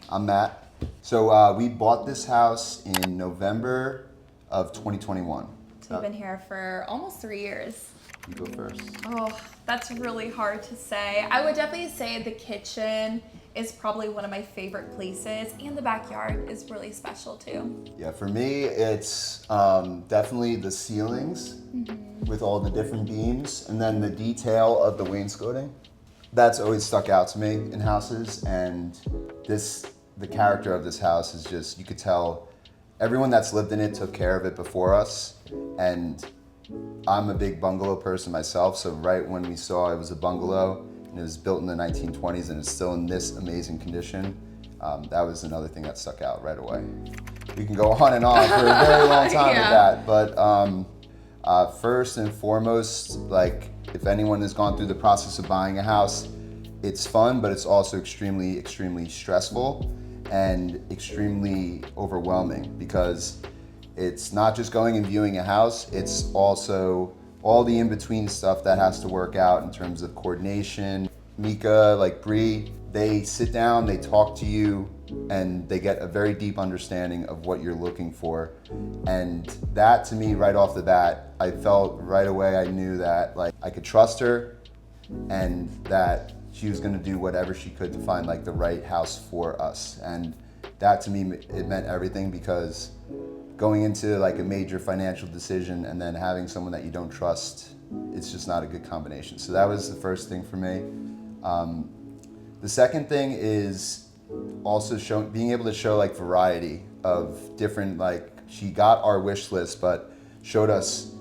I'm Matt. So we bought this house in November of 2021. So we've been here for almost 3 years. You go first. Oh, that's really hard to say. I would definitely say the kitchen is probably one of my favorite places, and the backyard is really special too. Yeah, for me, it's definitely the ceilings with all the different beams, and then the detail of the wainscoting. That's always stuck out to me in houses, and the character of this house is just, you could tell everyone that's lived in it took care of it before us, and I'm a big bungalow person myself, so right when we saw it was a bungalow, and it was built in the 1920s and it's still in this amazing condition, that was another thing that stuck out right away. We can go on and on for a very long time with that, but first and foremost, like, if anyone has gone through the process of buying a house, it's fun, but it's also extremely, extremely stressful and extremely overwhelming, because it's not just going and viewing a house, it's also all the in-between stuff that has to work out in terms of coordination. Mēkah, like Bree, they sit down, they talk to you, and they get a very deep understanding of what you're looking for. And that, to me, right off the bat, I felt right away, I knew that like I could trust her and that she was gonna do whatever she could to find like the right house for us. And that, to me, it meant everything, because going into like a major financial decision and then having someone that you don't trust, it's just not a good combination. So that was the first thing for me. The second thing is also being able to show like variety of different, like, she got our wish list, but showed us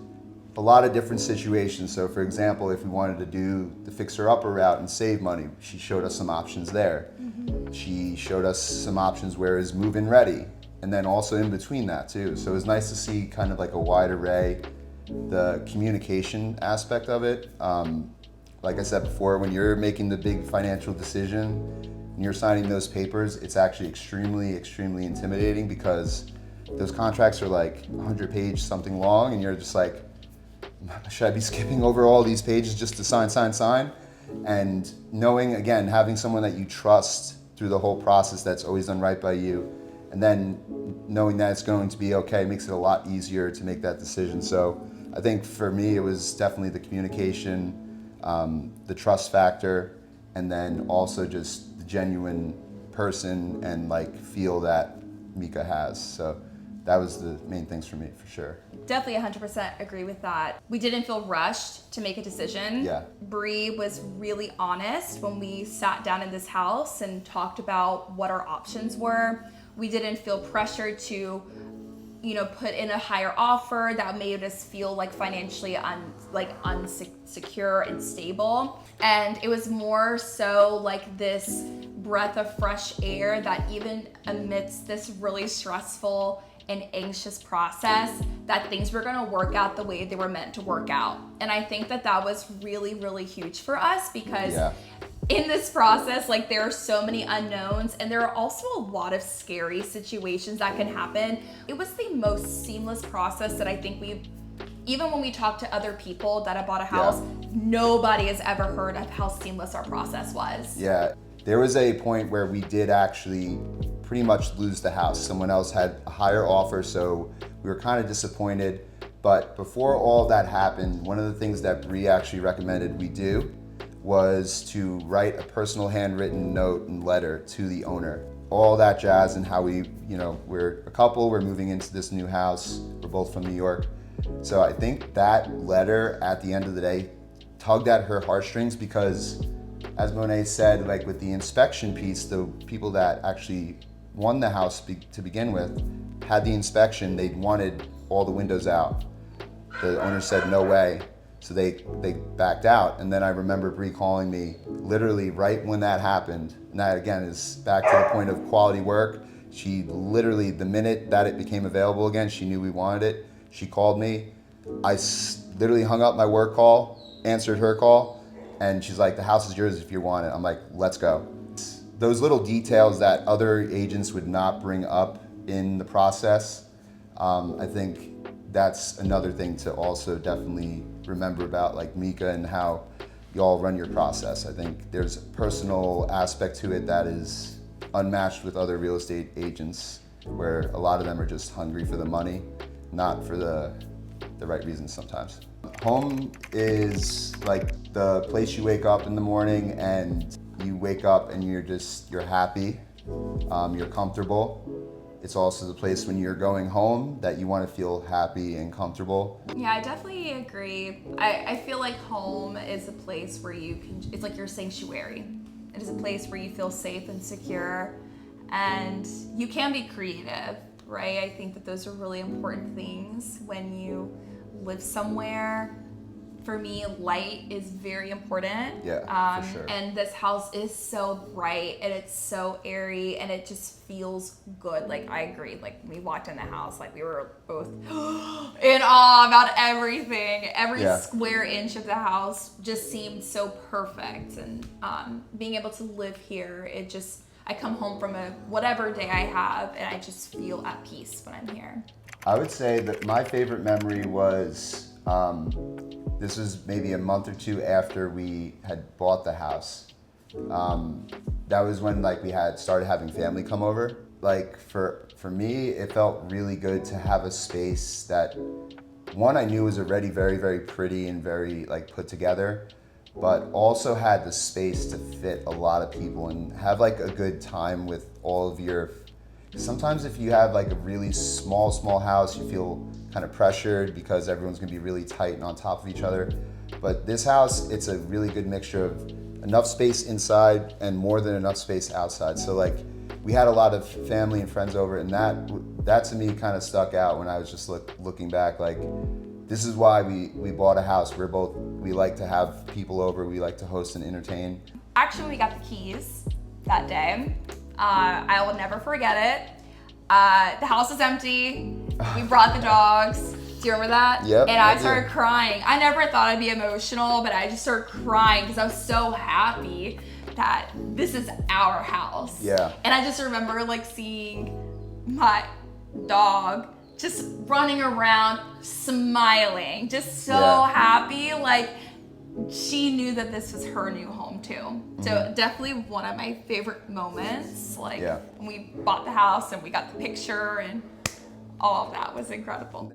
a lot of different situations. So for example, if we wanted to do the fixer-upper route and save money, she showed us some options there. She showed us some options where it's move-in ready, and then also in between that too. So it was nice to see kind of like a wide array, the communication aspect of it. Like I said before, when you're making the big financial decision and you're signing those papers, it's actually extremely, extremely intimidating, because those contracts are like 100 page something long, and you're just like, should I be skipping over all these pages just to sign? And knowing, again, having someone that you trust through the whole process that's always done right by you, and then knowing that it's going to be okay, makes it a lot easier to make that decision. So I think for me, it was definitely the communication, the trust factor, and then also just the genuine person and like feel that Mēkah has. So that was the main things for me, for sure. Definitely 100% agree with that. We didn't feel rushed to make a decision. Yeah. Bree was really honest when we sat down in this house and talked about what our options were. We didn't feel pressured to, put in a higher offer that made us feel like financially unsecure and stable. And it was more so like this breath of fresh air that even amidst this really stressful and anxious process, that things were gonna work out the way they were meant to work out. And I think that was really, really huge for us, because in this process, like, there are so many unknowns, and there are also a lot of scary situations that can happen. It was the most seamless process that I think even when we talk to other people that have bought a house, nobody has ever heard of how seamless our process was. Yeah, there was a point where we did actually pretty much lose the house. Someone else had a higher offer, so we were kind of disappointed. But before all that happened, one of the things that Bree actually recommended we do was to write a personal handwritten note and letter to the owner. All that jazz, and how we're a couple, we're moving into this new house, we're both from New York. So I think that letter at the end of the day tugged at her heartstrings, because as Monet said, like with the inspection piece, the people that actually won the house to begin with had the inspection, they wanted all the windows out. The owner said no way, so they backed out. And then I remember Bree calling me literally right when that happened, and that again is back to the point of quality work. She literally, the minute that it became available again, she knew we wanted it. She called me. I literally hung up my work call, answered her call, and she's like, the house is yours if you want it. I'm like, let's go. Those little details that other agents would not bring up in the process, I think that's another thing to also definitely remember about like Mēkah and how y'all run your process. I think there's a personal aspect to it that is unmatched with other real estate agents, where a lot of them are just hungry for the money, not for the right reasons sometimes. Home is like the place you wake up in the morning and you wake up and you're happy, you're comfortable. It's also the place when you're going home that you want to feel happy and comfortable. Yeah, I definitely agree. I feel like home is a place where you can, it's like your sanctuary. It is a place where you feel safe and secure, and you can be creative, right? I think that those are really important things when you live somewhere. For me, light is very important. Yeah, for sure. And this house is so bright and it's so airy and it just feels good. Like, I agree. Like, when we walked in the house, like, we were both in awe about everything. Every square inch of the house just seemed so perfect. And being able to live here, I come home from whatever day I have and I just feel at peace when I'm here. I would say that my favorite memory was, this was maybe a month or two after we had bought the house. That was when we had started having family come over. Like for me, it felt really good to have a space that, one, I knew was already very, very pretty and very put together, but also had the space to fit a lot of people and have a good time with all of your. Sometimes if you have a really small house, you feel kind of pressured because everyone's gonna be really tight and on top of each other. But this house, it's a really good mixture of enough space inside and more than enough space outside. So we had a lot of family and friends over, and that to me kind of stuck out when I was just looking back. This is why we bought a house. We like to have people over, we like to host and entertain. Actually, when we got the keys that day, I will never forget it. The house was empty. We brought the dogs. Do you remember that? Yep. And I started crying. I never thought I'd be emotional, but I just started crying because I was so happy that this is our house. Yeah. And I just remember seeing my dog just running around, smiling, just so happy. She knew that this was her new home too. So definitely one of my favorite moments, when we bought the house and we got the picture, and all of that was incredible.